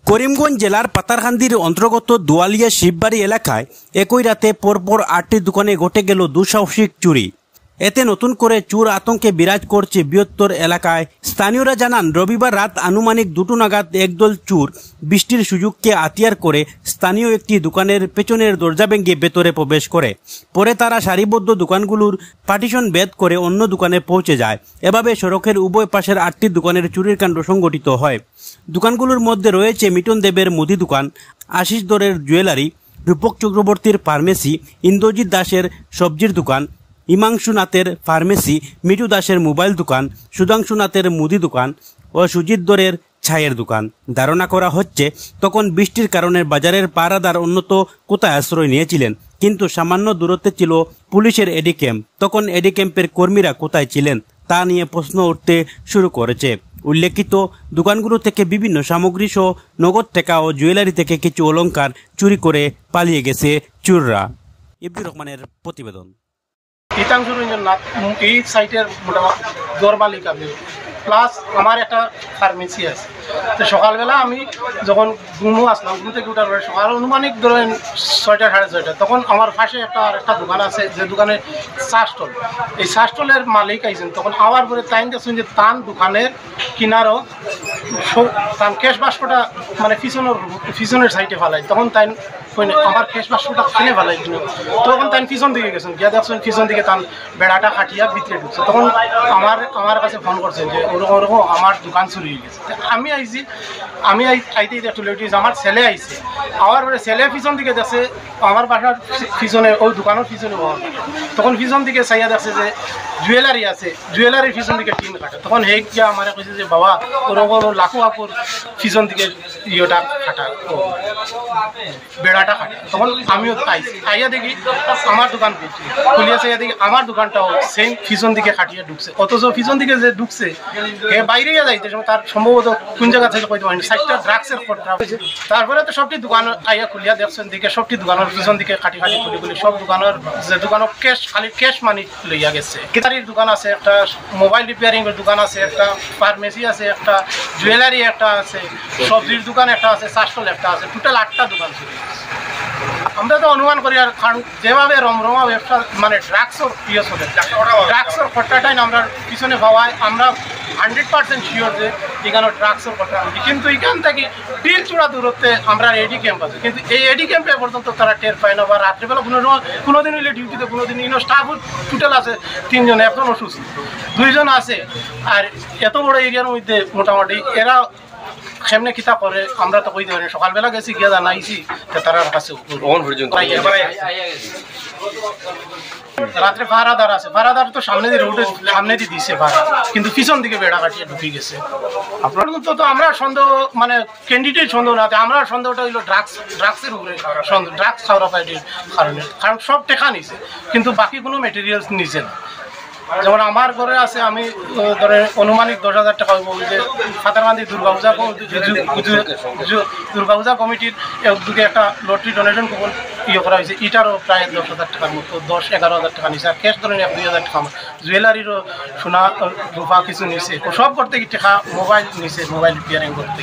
করিমগঞ্জ জেলার পাতারকান্দির অন্তর্গত দোয়ালিয়া শিববাড়ি এলাকায় একই রাতে পরপর 8টি দোকানে ঘটে গেল দুঃসাহসিক চুরি। এতে নতুন করে চোর আতঙ্কে বিরাজ করছে বৃহত্তর এলাকায়। স্থানীয়রা জানান, রবিবার রাত আনুমানিক 2টো নাগাদ একদল চোর বৃষ্টির সুযোগকে হাতিয়ার করে স্থানীয় একটি দোকানের পেছনের দরজা ভেঙে ভেতরে প্রবেশ করে। পরে তারা সারিবদ্ধ দোকানগুলোর পার্টিশন ভেদ করে অন্য দোকানে পৌঁছে যায়। এভাবে সড়কের উভয় পাশের 8টি দোকানের চুরির কাণ্ড সংঘটিত হয়। দোকানগুলোর মধ্যে রয়েছে মিটন দেবের মুদি দোকান, আশিস দরের জুয়েলারি, রূপক চক্রবর্তীর ফার্মেসি, ইন্দ্রজিৎ দাসের সবজির দোকান, হিমাংশু নাথের ফার্মেসি, মিঠু দাসের মোবাইল দোকান, সুধাংশু নাথের মুদি দোকান ও সুজিত দরের ছায়ের দোকান। ধারণা করা হচ্ছে তখন বৃষ্টির কারণে বাজারের পাহারাদার অন্যত কোথায় আশ্রয় নিয়েছিলেন, কিন্তু সামান্য দূরত্বে ছিল পুলিশের এডি ক্যাম্প। তখন এডি ক্যাম্পের কর্মীরা কোথায় ছিলেন তা নিয়ে প্রশ্ন উঠতে শুরু করেছে। উল্লেখিত দোকানগুলো থেকে বিভিন্ন সামগ্রী সহ নগদ টাকা ও জুয়েলারি থেকে কিছু অলংকার চুরি করে পালিয়ে গেছে চোররা। ইবদুর রহমানের প্রতিবেদন। হিতাংশু রঞ্জন নাথ এই সাইটের মোটামুটি দর মালিক আমি, প্লাস আমার একটা ফার্মেসি আছে। তো সকালবেলা আমি যখন ঘুমো আসলাম, ঘুম থেকে উঠার পরে সকাল অনুমানিক ধরেন 6টা সাড়ে 6টা, তখন আমার পাশে একটা দোকান আছে, যে দোকানে চা স্টল, এই চা স্টলের মালিক আইছেন। তখন আবার পরে তাই দেখছেন যে তার দোকানের কিনারও তার ক্যাশ বাস্কটা মানে পিছনের সাইডে ফেলাই। তখন তাই আমার ক্যাশ বাস্কটা কিনে ফেলাই, তখন তাই পিছন দিকে গেছেন, গিয়া দেখছেন পিছন দিকে তার বেড়াটা কাটিয়া ভিতরে ঢুকছে। তখন আমার কাছে ফোন করছেন যে ওরকম আমার দোকান চুরি হয়ে গেছে। আমি আইতে একটু লেট হয়েছে, আমার ছেলে আইছে। আমার পরে ছেলে পিছন দিকে দেখছে আমার বাসার পিছনে, ওই দোকানের পিছনে বহন। তখন পিছন দিকে চাইয়া দেখছে যে জুয়েলারি আছে, জুয়েলারির পিছন দিকে টিন কাটা। তখন হেক গিয়া আমার কইছে যে বাবা ওরকম লাখো আপুর পিছন দিকে ইয়েটা কাটা, বেড়াটা কাটা। তখন আমিও আইয়া দেখি আমার দোকান খুলিয়া চাইয়া দেখি আমার দোকানটাও সেম পিছন দিকে কাটিয়ে ঢুকছে। অথচ পিছন দিকে যে ঢুকছে হে বাইরে যাইতে তার সম্ভবত কোন জায়গা থেকে কইতে পারেনি, 4টা ড্রাগসের খটরা হয়েছে। তারপরে তো সবটি দোকান আইয়া খুলিয়া দেখছেন, দিকে সবটি দোকানের পিছন দিকে কাটি খুলি সব দোকানের যে দোকানের ক্যাশ খালি ক্যাশ মানি লইয়া গেছে। কিতারির দোকান আছে, একটা মোবাইল রিপেয়ারিং এর দোকান আছে, একটা ফার্মেসি আছে, একটা জুয়েলারি একটা আছে, সবজির দোকান একটা আছে, চা স্টল একটা আছে, টোটাল 8টা দোকান ছিল। আমরা তো অনুমান করি, আর কারণ যেভাবে রমরমা ব্যবসা মানে ড্রাগসের ইয়ে চলে, ড্রাগসের খরচাটাই আমরা পিছনে ভাবাই, আমরা 100% শিওর যে এখানে ড্রাগসের খরচা। কিন্তু এখান থেকে তিল চূড়া দূরত্বে আমরা এডি ক্যাম্প আছে, কিন্তু এই এডি ক্যাম্পে পর্যন্ত তারা টের পায় না। বা রাত্রিবেলা কোনোদিন হইলে ডিউটিতে, কোনোদিন ইনো স্টাফ টোটাল আছে 3 জন, একজন অসুস্থ 2 জন আছে। আর এত বড় এরিয়ার মধ্যে মোটামুটি এরা সেমনে কিতা করে আমরা তো কইতে পারি। সকালবেলা গেছি গিয়া জানাইছি তার কাছে রাত্রে ভাড়াদার আছে, ভাড়াদার তো সামনে দিয়ে রোডের সামনে দিয়ে দিছে ভাড়া, কিন্তু পিছন দিকে বেড়া কাটিয়ে ঢুকে গেছে। আপনার তো আমরা সন্দেহ মানে ক্যান্ডিডেট সন্দেহ না, আমরা সন্দেহটা হইলো ড্রাগসের উপরে সন্দেহ, ড্রাগস খাওয়া পাইটির কারণে। কারণ সব টেকা নিছে কিন্তু বাকি কোনো মেটেরিয়ালস নিছে না। যেমন আমার ঘরে আছে, আমি ধরে অনুমানিক 10,000 টাকা হইব যে ফাতারকান্দি দুর্গাপূজা কমিটির একদিকে একটা লটারি ডোনেশন কুপন ইয়ে করা হয়েছে, এটারও প্রায় 10,000 টাকার মতো, 10-11,000 টাকা নিছে। আর ক্যাশ ধরেন 1-2,000 টাকা, জুয়েলারিরও সোনা রূপা কিছু নিছে, সব করতে কি টাকা মোবাইল নিছে, মোবাইল রিপেয়ারিং করতে।